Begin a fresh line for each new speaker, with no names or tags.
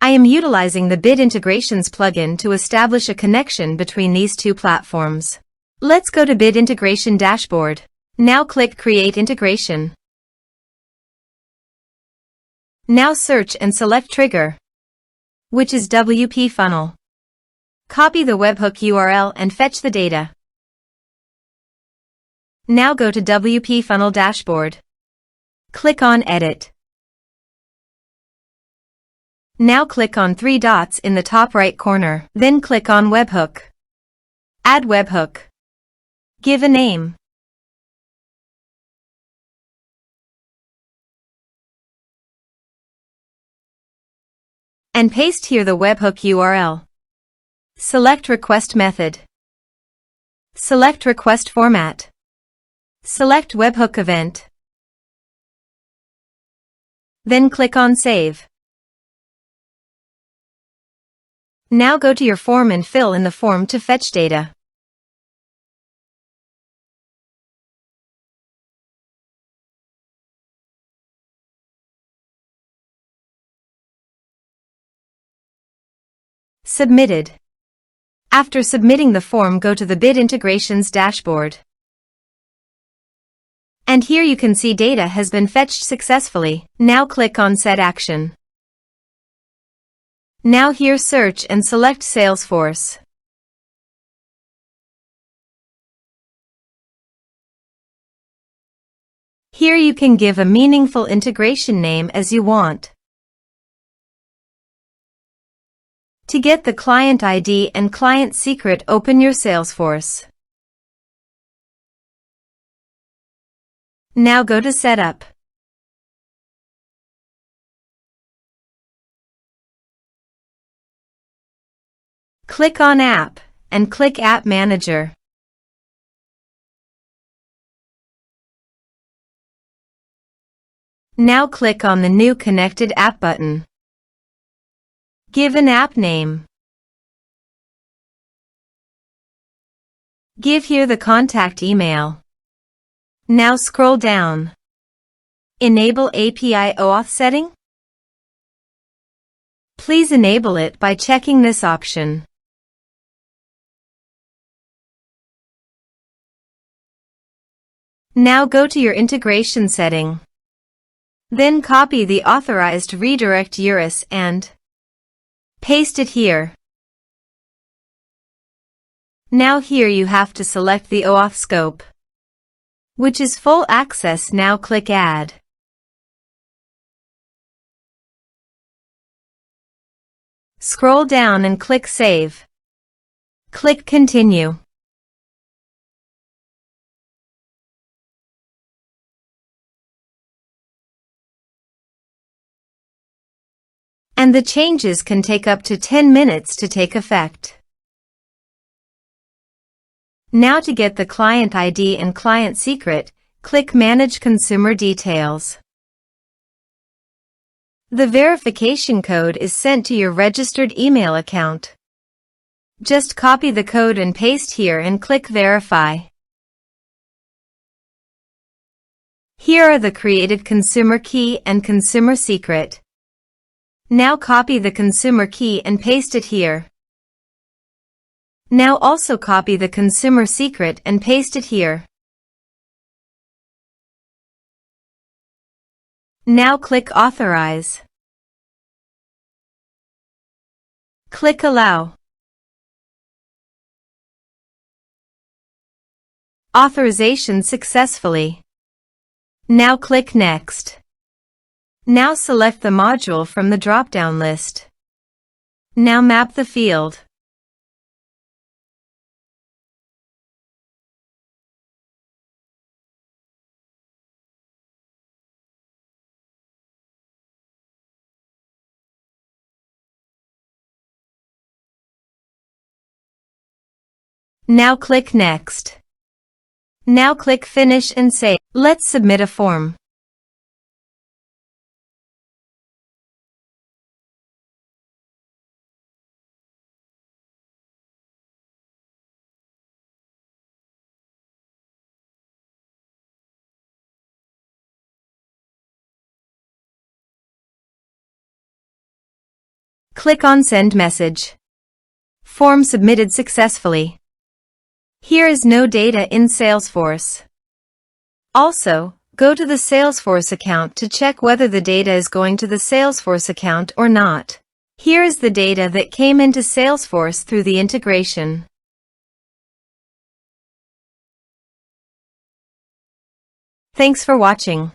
I am utilizing the Bit Integrations plugin to establish a connection between these two platforms. Let's go to Bit Integration Dashboard. Now click Create Integration. Now search and select Trigger, which is WPFunnel. Copy the webhook URL and fetch the data. Now go to WPFunnel Dashboard. Click on Edit. Now click on 3 dots in the top right corner. Then click on Webhook. Add webhook. Give a name. And paste here the webhook URL. Select Request Method. Select Request Format. Select Webhook Event. Then click on Save. Now go to your form and fill in the form to fetch data. Submitted. After submitting the form, go to the Bit Integrations dashboard. And here you can see data has been fetched successfully. Now click on Set Action. Now here search and select Salesforce. Here you can give a meaningful integration name as you want. To get the client ID and client secret, open your Salesforce. Now go to Setup. Click on App and click App Manager. Now click on the New Connected App button. Give an app name. Give here the contact email. Now scroll down. Enable API OAuth setting? Please enable it by checking this option. Now go to your integration setting. Then copy the authorized redirect URL and paste it here. Now here you have to select the OAuth scope, which is full access. Now click Add. Scroll down and click Save. Click Continue. And the changes can take up to 10 minutes to take effect. Now to get the client ID and client secret, click Manage Consumer Details. The verification code is sent to your registered email account. Just copy the code and paste here and click Verify. Here are the created consumer key and consumer secret. Now copy the consumer key and paste it here. Now also copy the consumer secret and paste it here. Now click Authorize. Click Allow. Authorization successfully. Now click Next. Now select the module from the drop-down list. Now map the field. Now click Next. Now click Finish and Save. Let's submit a form. Click on Send Message. Form submitted successfully. Here is no data in Salesforce. Also, go to the Salesforce account to check whether the data is going to the Salesforce account or not. Here is the data that came into Salesforce through the integration. Thanks for watching.